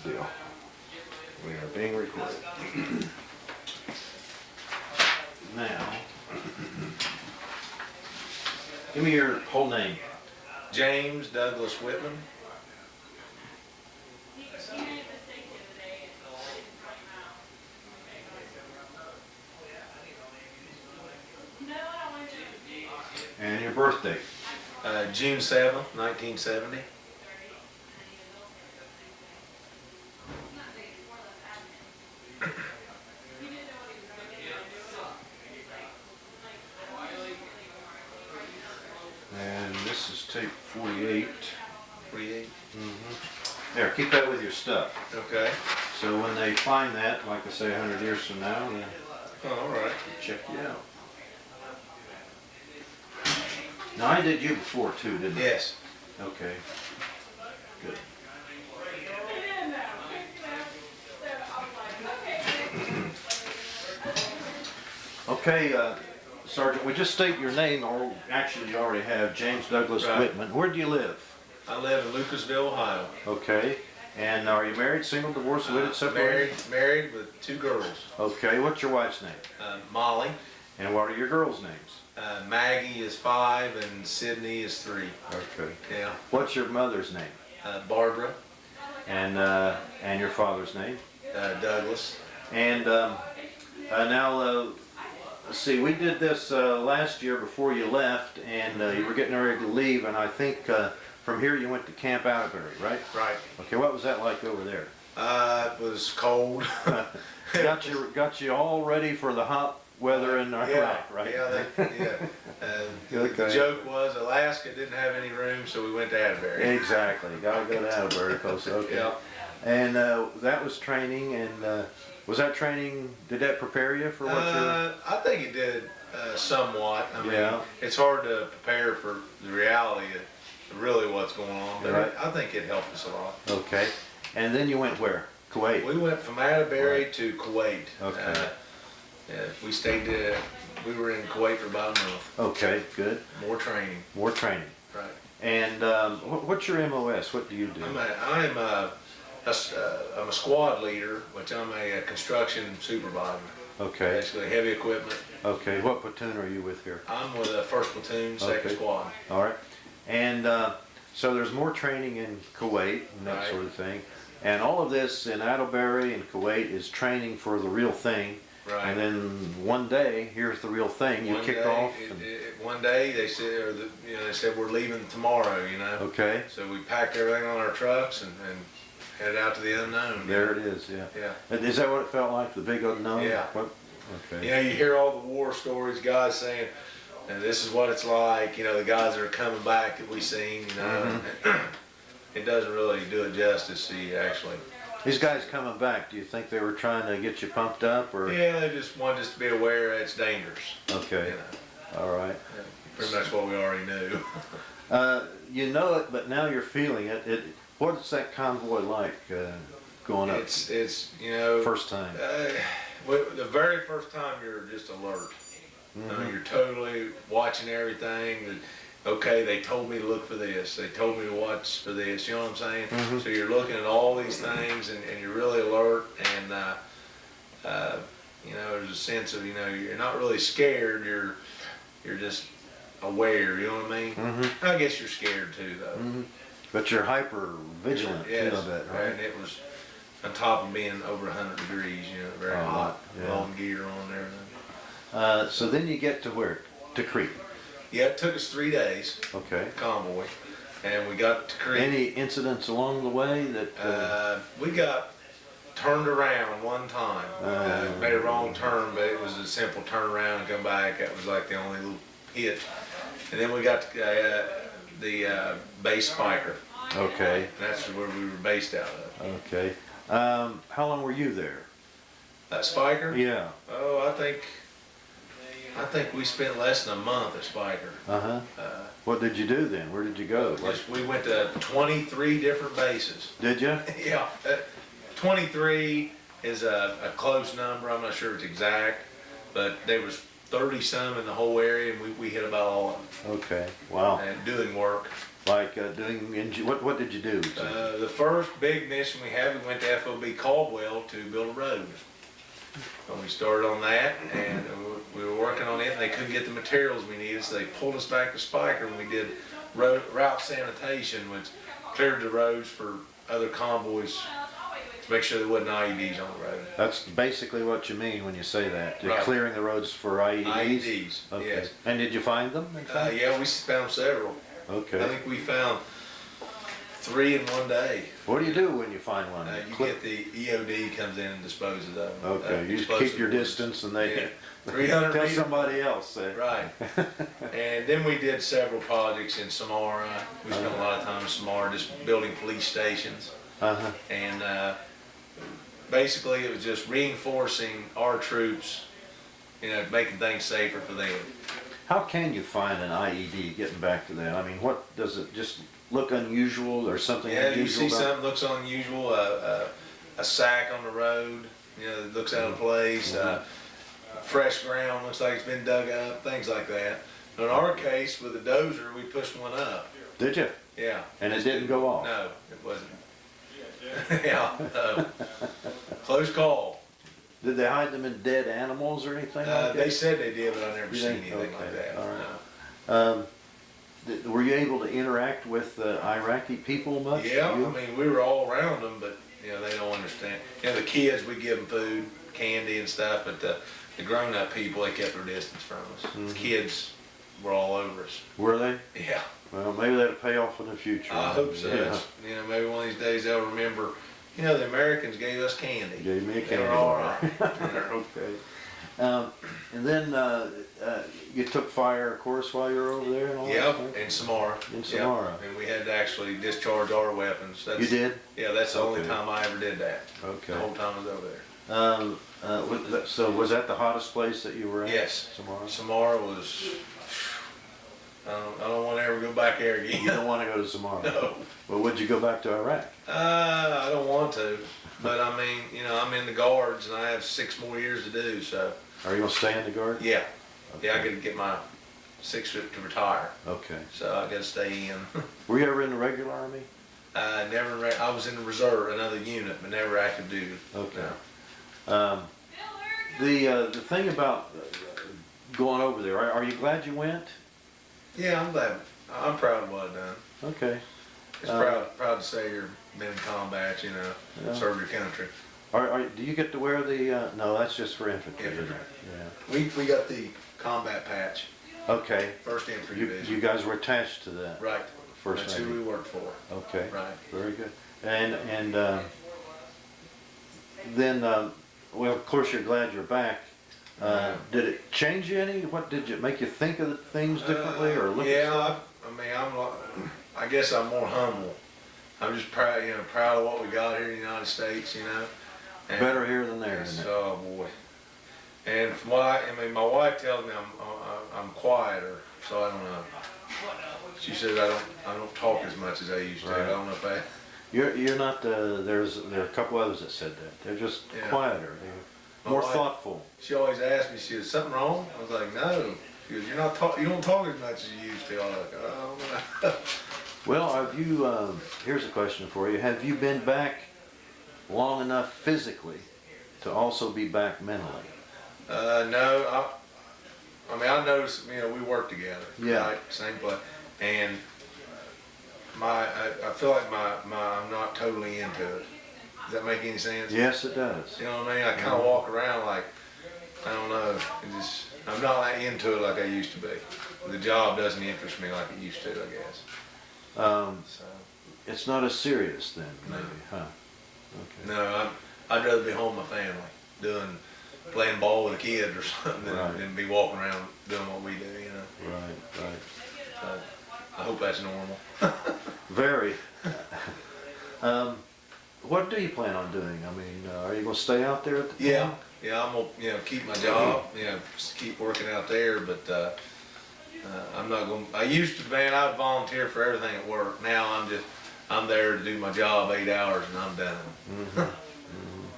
Deal. We are being recorded. Now, give me your whole name. James Douglas Whitman. And your birthday. June 7th, 1970. And this is tape 48. 48. There, keep that with your stuff. Okay. So when they find that, like I say, 100 years from now, then Oh, all right. check you out. Now I did you before too, didn't I? Yes. Okay. Good. Okay, Sergeant, we just state your name, or actually you already have, James Douglas Right. Whitman. Where do you live? I live in Lucasville, Ohio. Okay. And are you married, single, divorced, widowed, separated? Married with 2 girls. Okay, what's your wife's name? Molly. And what are your girls' names? Maggie is 5 and Sydney is 3. Okay. Yeah. What's your mother's name? Barbara. And your father's name? Douglas. And now, let's see, we did this last year before you left, and you were getting ready to leave, and I think from here you went to Camp Atterbury, right? Right. Okay, what was that like over there? It was cold. Got you all ready for the hot weather in Iraq, right? Yeah, the Okay. joke was Alaska didn't have any room, so we went to Atterbury. Exactly. Got to go to Atterbury close. Okay. Yeah. And that was training, and was that training? Did that prepare you for what you're? I think it did somewhat. I mean, Yeah. it's hard to prepare for the reality of really what's going on, but Right. I think it helped us a lot. Okay. And then you went where? Kuwait. We went from Atterbury to Kuwait. Okay. We stayed there. We were in Kuwait for about a month. Okay. Good. More training. More training. Right. And what's your MOS? What do you do? I'm a squad leader, which I'm a construction supervisor. Okay. Basically, heavy equipment. Okay. What platoon are you with here? I'm with a 1st platoon, 2nd Okay. squad. All right. And so there's more training in Kuwait and that Right. sort of thing. And all of this in Atterbury and Kuwait is training for the real thing. Right. And then one day, here's the real thing. You One kick day, off. one day they said, they said we're leaving tomorrow. Okay. So we packed everything on our trucks and headed out to the unknown. There it is. Yeah. Yeah. And is that what it felt like? The big unknown. Yeah. What? Okay. You hear all the war stories, guys saying, and this is what it's like. The guys that are coming back that we've seen. It doesn't really do it justice. See, actually. These guys coming back, do you think they were trying to get you pumped up, or? Yeah, they just wanted us to be aware it's dangerous. Okay. All right. Pretty much what we already knew. You know it, but now you're feeling it. What's that convoy like going up? It's First time. The very first time you're just alert. You're totally watching everything. Okay, they told me to look for this. They told me to watch for this. You know what I'm saying? So you're looking at all these things, and you're really alert. And there's a sense of you're not really scared. You're just aware. You know what I mean? I guess you're scared too, though. But you're hyper vigilant Yes, too, I bet, right? And it was on top of being over 100 degrees. Very hot. Yeah. Long gear on and everything. So then you get to where? To Crete. Yeah, it took us 3 days. Okay. Convoy, and we got to Crete. Any incidents along the way that? We got turned around one time. Made a wrong turn, but it was a simple turn around and come back. That was like the only little hit. And then we got to the base Spiker. Okay. That's where we were based out of. Okay. How long were you there? That Spiker? Yeah. Oh, I think we spent less than a month at Spiker. What did you do then? Where did you go? We went to 23 different bases. Did you? Yeah, 23 is a close number. I'm not sure it's exact, but there was 30 some in the whole area, and we hit about all of them. Okay. Wow. And doing work. Like what did you do? The first big mission we had, we went to FOB Caldwell to build a road. And we started on that, and we were working on it, and they couldn't get the materials we needed, so they pulled us back to Spiker, and we did route sanitation, which cleared the roads for other convoys to make sure there wasn't IEDs on the road. That's basically what you mean when you say that. You're Right. clearing the roads for IEDs? IEDs, Okay. yes. And did you find them? In fact? Yeah, we found several. Okay. I think we found 3 in one day. What do you do when you find one? You get the EOD comes in and disposes of them. Okay, you just keep your distance and they Yeah. 300 tell meters. somebody else. Right. And then we did several projects in Samara. We spent a lot of time in Samara just building police stations. Uh-huh. And basically it was just reinforcing our troops, making things safer for them. How can you find an IED, getting back to that? I mean, what, does it just look unusual or something Yeah, you unusual see about it? something looks unusual, a sack on the road, that looks out of place, fresh ground, looks like it's been dug up, things like that. In our case, with the dozer, we pushed one up. Did you? Yeah. And it didn't go off? No, it wasn't. Yeah, close call. Did they hide them in dead animals or anything like They that? said they did, but I've never You seen think? anything like Okay, that. all right. No. Were you able to interact with Iraqi people much? Yeah, You? I mean, we were all around them, but they don't understand. The kids, we give them food, candy and stuff, but the grown-up people, they kept their distance from us. The kids were all over us. Were they? Yeah, Well, maybe that'll pay off in the future. I hope so. Yeah. Maybe one of these days they'll remember. The Americans gave us candy. Gave me a They candy were all bar. right. Okay. And then you took fire, of course, while you were over there and all that Yep, stuff? in Samara. In Yep. Samara. And we had to actually discharge our weapons. You did? Yeah, that's the only Okay. time I ever did that. Okay. The whole time I was over there. So was that the hottest place that you were in? Yes. Samara? Samara was, I don't want to ever go back there again. You don't want to go to Samara? No. Well, would you go back to Iraq? I don't want to, but I mean, I'm in the guards and I have 6 more years to do, so, Are you going to stay in the guard? yeah. Yeah, I Okay. got to get my 6th to retire, Okay. so I got to stay in. Were you ever in the regular army? I was in the reserve, another unit, but never active duty. Okay. No. The thing about going over there, are you glad you went? Yeah, I'm glad. I'm proud of what I've done. Okay. It's proud to say you've been in combat, Yeah. serve your country. Do you get to wear the, no, that's just for infantry. isn't Infantry. it? We got the combat patch, Yeah. Okay. 1st Infantry You Division. guys were attached to that? Right. First That's who Navy. we worked for. Okay. Right. Very good. And then, well, of course, you're glad you're back. Did it change you any? What did it make you think of things differently or look at Yeah, stuff? I mean, I guess I'm more humble. I'm just proud, proud of what we got here in the United States, And Better here than there, it's- isn't it? Oh boy. And from what I mean, my wife tells me I'm quieter, so I don't know. She says I don't talk as much as I used to. Right. I don't know if I. You're not. There are a couple others that said that. They're just Yeah. quieter, My more wife- thoughtful. She always asks me, she says, something wrong? I was like, no. She goes, you don't talk as much as you used to. I was like, oh, no. Well, have you? Here's a question for you. Have you been back long enough physically to also be back mentally? No, I mean, I noticed, we work together. Yeah. Right? Same place. And I feel like I'm not totally into it. Does that make any sense? Yes, it does. You know what I mean? I kind of walk around like, I don't know, I'm not that into it like I used to be. The job doesn't interest me like it used to, I guess. So, It's not as serious then, No. maybe, huh? Okay. no, I'd rather be home with my family, playing ball with the kids or something Right. than be walking around doing what we do, Right, right. So, I hope that's normal. Very. What do you plan on doing? I mean, are you going to stay out there at the Yeah, farm? yeah, I'm gonna, keep my job, just keep working out there, but, I'm not gonna, I used to, man, I'd volunteer for everything at work. Now I'm there to do my job 8 hours and I'm done. Mm-hmm.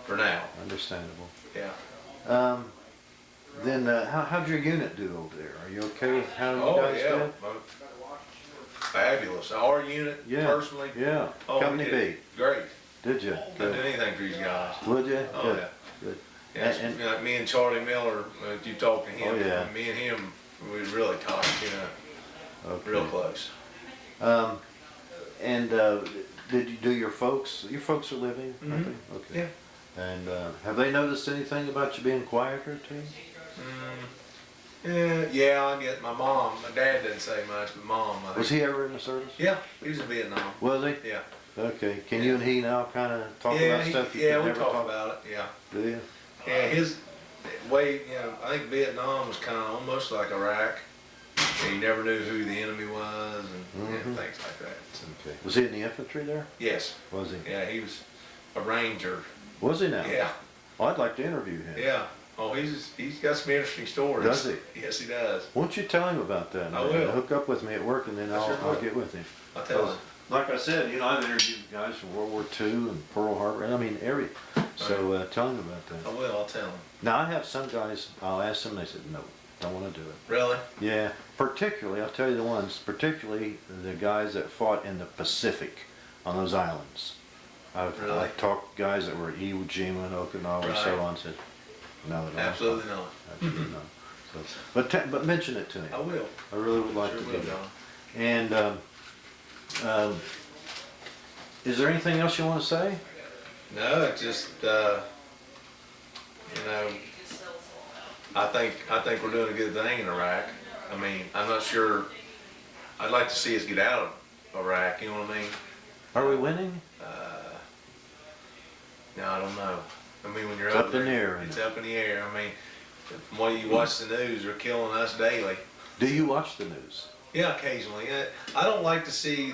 For now, Understandable. yeah. Then how'd your unit do over there? Are you okay with how you Oh, guys yeah. did? fabulous. Our unit, Yeah. personally, Yeah. oh, we Company did B. great. Did you? Didn't do anything for these guys. Would you? Oh, Good. yeah. Good. Yeah, it's, And- like me and Charlie Miller, if you talk to him, Oh, yeah. me and him, we was really tight, you know, Okay. real close. Um, and did you do your folks? Your folks are living, aren't Mhm. they? Okay. Yeah. And have they noticed anything about you being quieter too? Yeah, I get my mom. My dad didn't say much, but mom, I think. Was he ever in the service? Yeah, he was in Vietnam. Was he? Yeah. Okay. Can you and he now kind of talk yeah, about stuff you yeah, could we never talk talk about it. Yeah. Do you? Yeah, his way, you know, I think Vietnam was kind of almost like Iraq. You never knew who the enemy was and things like that. So, Okay. Was he in the infantry there? yes. Was he? Yeah, he was a ranger. Was he now? Yeah. Well, I'd like to interview him. Yeah. Oh, he's got some interesting stories. Does he? Yes, he does. Won't you tell him about that? I man? will. Hook up with me at work and then I sure I'll will. get with him. I'll tell him. Like I said, you know, I've interviewed guys from World War II and Pearl Harbor, and I mean, so tell him about that. I will. I'll tell him. Now, I have some guys, I'll ask them, they said, no, don't want to do it. Really? Yeah, particularly, I'll tell you the ones, particularly the guys that fought in the Pacific on those islands. Really? I've talked to guys that were Iwo Jima and Okinawa and so Right. on, said, no, they don't. Absolutely not. Absolutely not. So, but mention it to me. I will. I really would like Sure to will, do that. John. And is there anything else you want to say? No, it's just you know, I think we're doing a good thing in Iraq. I mean, I'm not sure. I'd like to see us get out of Iraq. You know what I mean? Are we winning? No, I don't know. I mean, when you're It's up up in the air, it's isn't up in the air. I mean, from what you watch the news, they're killing us daily. Do you watch the news? Yeah, occasionally. I don't like to see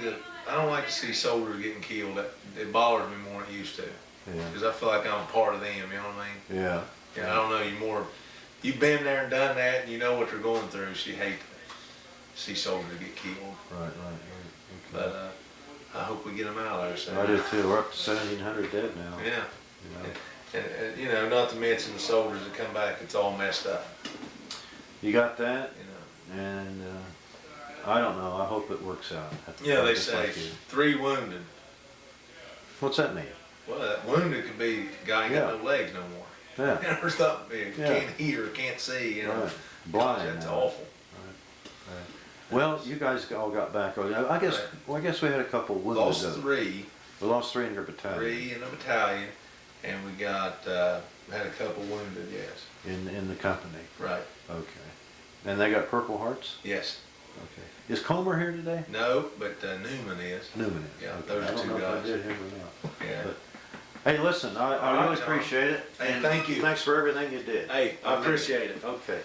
soldiers getting killed. It bothers me more than it used to. Yeah. Because I feel like I'm a part of them. You know what I mean? Yeah. Yeah, I don't know. You've been there and done that, and you know what they're going through. So you hate to see soldiers get killed. Right. But I hope we get them out of there soon. I do too. We're up to 1,700 dead now. Yeah. You know. And you know, not to mention the soldiers that come back. It's all messed up. You got that? You know. And I don't know. I hope it works out. Yeah, they Just say like you. 3 wounded. What's that mean? Well, that wounded could be a guy ain't got no legs no more. Yeah. Or something. Yeah. Can't hear, can't see. You know. Right. Blind. That's now. awful. Well, you guys all got back. I guess. Right. Well, I guess we had a couple wounded. Lost though. 3. We lost 3 in your battalion. 3 in the battalion, and we got had a couple wounded. Yes. In the company. Right. Okay. And they got Purple Hearts. Yes. Okay. Is Comer here today? No, but Newman is. Newman is. Yeah, Okay. those are I don't two know if I guys. did him or not. Yeah. But, hey, listen, I All right, really John. appreciate it. Hey, and thank you. Thanks for everything you did. Hey, I appreciate it. Okay.